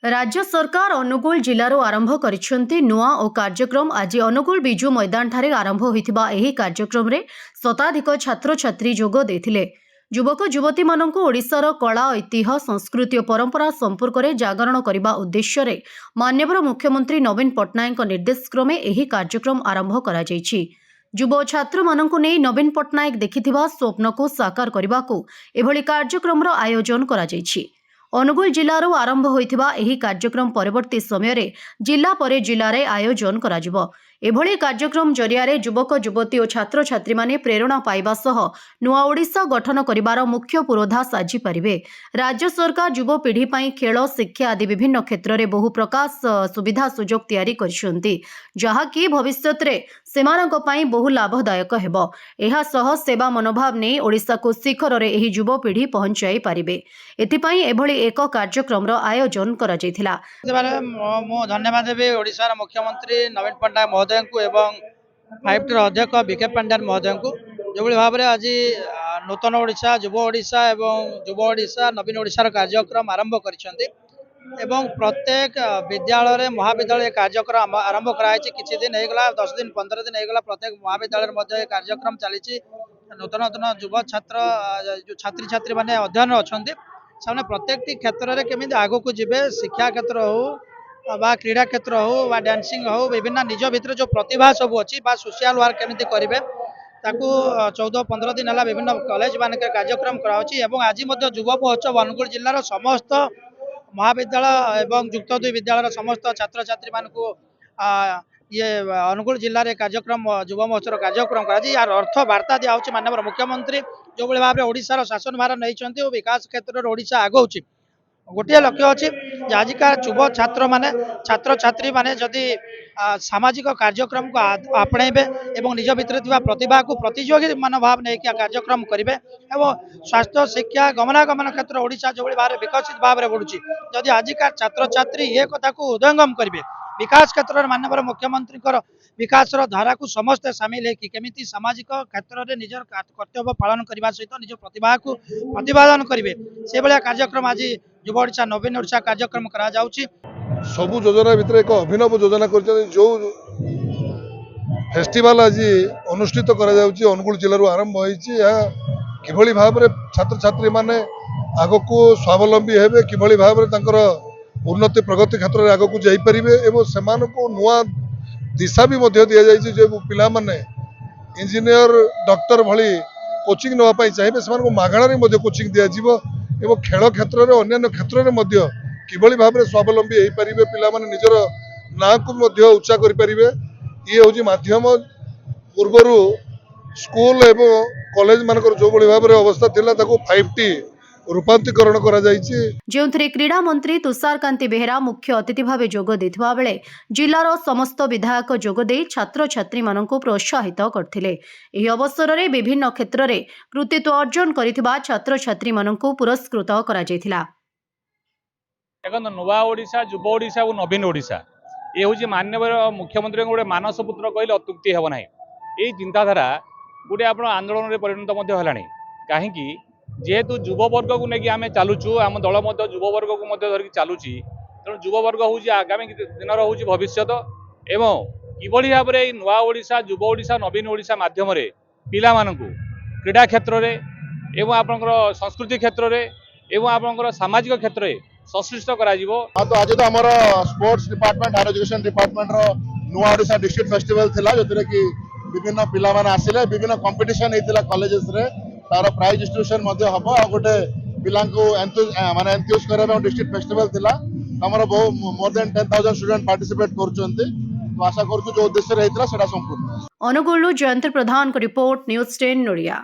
राज्य सरकार अनुगुल जिल्लारो आरंभ करिसेंती नुआ ओ कार्यक्रम आज अनुगुल बिजु मैदान ठारे आरंभ होइथिबा एही कार्यक्रम रे शताधिक छात्र छात्री जोग देथिले। युवक युवती माननकु ओडिशार कला ऐतिह्य संस्कृति और परंपरा संपर्क में जागरण करने उद्देश्य रे माननीय मुख्यमंत्री नवीन पट्टनायक निर्देश क्रमे एही कार्यक्रम आरंभ करा जायछि। युव छात्र माननकु नै नवीन पट्टनायक देखिथिबा स्वप्न को साकार करने को एभली कार्यक्रम आयोजन करा जायछि। अनुगुल जिल्लारो आरंभ होइथिबा एही कार्यक्रम परवर्ती समय रे जिला परे जिल्ला रे आयोजन कराजिबो। एभली कार्यक्रम जरिया युवक युवती और छात्र छात्री माने प्रेरणा पाइबा सह नुआ ओडिशा गठन करिबार मुख्य पुरोधा साजी पारिबे। राज्य सरकार युव पीढ़ी पई खेल शिक्षा आदि विभिन्न क्षेत्र में बहु प्रकार सुविधा सुजोग तैयारी करिसेंती, जहाँकि भविष्यत रे सेमानक पई बहु लाभदायक हेबो। एहा सह सेवा मनोभाव नै ओडिशा को शिखर रे एही युव पीढ़ी पहुंचाई पारिबे। एथिपई एभली एक कार्यक्रम आयोजन करा जायथिला। मो धन्यवाद देबे ओडिशा रा मुख्यमंत्री नवीन पट्टनायक महोदय को एवं 5T अध्यक्ष बीके पांड्यान महोदय को जो भाव में आज नूतन ओडिशा युव ओडिशा एवं युव ओडिशा नवीन ओडिशा कार्यक्रम आरंभ करिसेंती एवं प्रत्येक विद्यालय महाविद्यालय कार्यक्रम आरंभ कराई किछि दिन होगला 10 दिन 15 दिन होगला। प्रत्येक महाविद्यालय मध्य कार्यक्रम चली नूतन नूतन युव छात्र जो छात्री छात्री माने अध्ययन अच्छे से प्रत्येक क्षेत्र में केमी आग को जी शिक्षा क्षेत्र हो बा क्रीड़ा क्षेत्र हो बा डांसिंग हो विभिन्न निज भितर जो प्रतिभा सब अच्छी बा सोशल वर्क केमी करेंगे ताकू 14-15 दिन है विभिन्न कॉलेज मान कार्यक्रम कराउछि। आज युव महोत्सव अनुगुल जिलार समस्त महाविद्यालय एवं युक्त 2 विद्यालय समस्त छात्र छात्री मानकु ये अनुगुल जिले में कार्यक्रम युव महोत्सव कार्यक्रम कर यार अर्थ वार्ता दिया माननीय मुख्यमंत्री जो भाव में ओडिशार शासन भार नहीं विकास क्षेत्र में ओडिशा आगौची गोटे लक्ष्य अच्छी आजिका युव छात्र माने छात्र छात्री माने जदि सामाजिक कार्यक्रम को आपणेबे एवं निज भितर प्रतिभा को प्रतियोगी मनोभाव नहीं कार्यक्रम करेंगे एवं स्वास्थ्य शिक्षा गमनागमन क्षेत्र ओडिशा जो भाव में विकसित भाव में बढ़ुची जदि आजिका छात्र छात्री ये कथा को हृदयंगम करेंगे विकास क्षेत्र में माननीय मुख्यमंत्री विकास धारा को समस्त सामिल है केमिति सामाजिक क्षेत्र में निजर कर्तव्य पालन करने सहित निज प्रतिभा को प्रतिपादन करेंगे से भाया कार्यक्रम आज युव ओडिशा नवीन ओडिशा कार्यक्रम करा जाउछि। सबु योजना भितर एक अभिनव योजना कर जो फेस्टिवल आज अनुष्ठित करा जाउछि अनुगुल जिल्लारू आरंभ होइछि। किभली भाव में छात्र छात्री माने आगो को स्वावलंबी हेबे किभली भाव में तांकर उन्नति प्रगति क्षेत्र में आगो को जाई परिबे एवं सेमान को नुआ दिशा भी मध्य दिया जाइछि जे पिला माने इंजीनियर डॉक्टर भली कोचिंग नवा पाई चाहिए से मागणार रे कोचिंग दिया जिवो एवं खेल क्षेत्र में अन्य क्षेत्र में मध्य किभली भाव में स्वावलंबी हो पारे पिला माने निजर ना को मध्य उच्चा करि परिबे। ये होची माध्यम पूर्वर स्कूल एवं कॉलेज मानकर जो भली भाव में अवस्था थिला ताको 5T रूपांतरीकरण करा जायछि। जोंथरे क्रीड़ा मंत्री तुषारकांति बेहेरा मुख्य अतिथि भावे जोग देथिबा बेले जिल्लार समस्त विधायक जोग दे छात्र छात्री माननकु प्रोत्साहित करथिले। एही अवसर रे विभिन्न क्षेत्र में कृतित्व अर्जन करिथिबा छात्र छात्री माननकु पुरस्कृत करा जायथिला। देखो नुआ ओडिशा युव ओडिशा और नवीन ओडिशा ये हूँ माननीय मुख्यमंत्री गोटे मानस पुत्र कहले अत्युक्ति हे ना। ये चिंताधारा गोटे आप आंदोलन में परिणत है कहीं जेहेतु युववर्ग को लेकिन आम चलुचु आम दल युववर्ग को धरिक चलुची तेणु युववर्ग हूँ आगामी दिन हूँ भविष्य एवं किभली भाव में नुआ ओडिशा युव ओडिशा नवीन ओडिशा माध्यम पिला मानकु क्रीड़ा क्षेत्र में एवं आपनकर संस्कृति क्षेत्र में एवं आपनकर सामाजिक क्षेत्र में सश्लिष्ट करा जिवो। तो आज तो आमर sports department higher education department रो नुआ ओडिशा डिस्ट्रिक्ट फेस्टिवल थिला जोतरे कि विभिन्न पिला माने आसिले विभिन्न कंपटीशन हेतिला कॉलेजेस रे तार प्राइज डिस्ट्रीब्यूशन मध्य हबो आ गोटे पिलांको माने एंथुसियास्ट करबा डिस्ट्रिक्ट फेस्टिवल थिला हमर बहु मोर देन 10,000 स्टूडेंट पार्टिसिपेट करचंती तो आशा करछु जो उद्देश्य हेतिला सेटा संपूर्ण। अनुगुल जयंत प्रधान को रिपोर्ट न्यूज़ 10 नोडिया।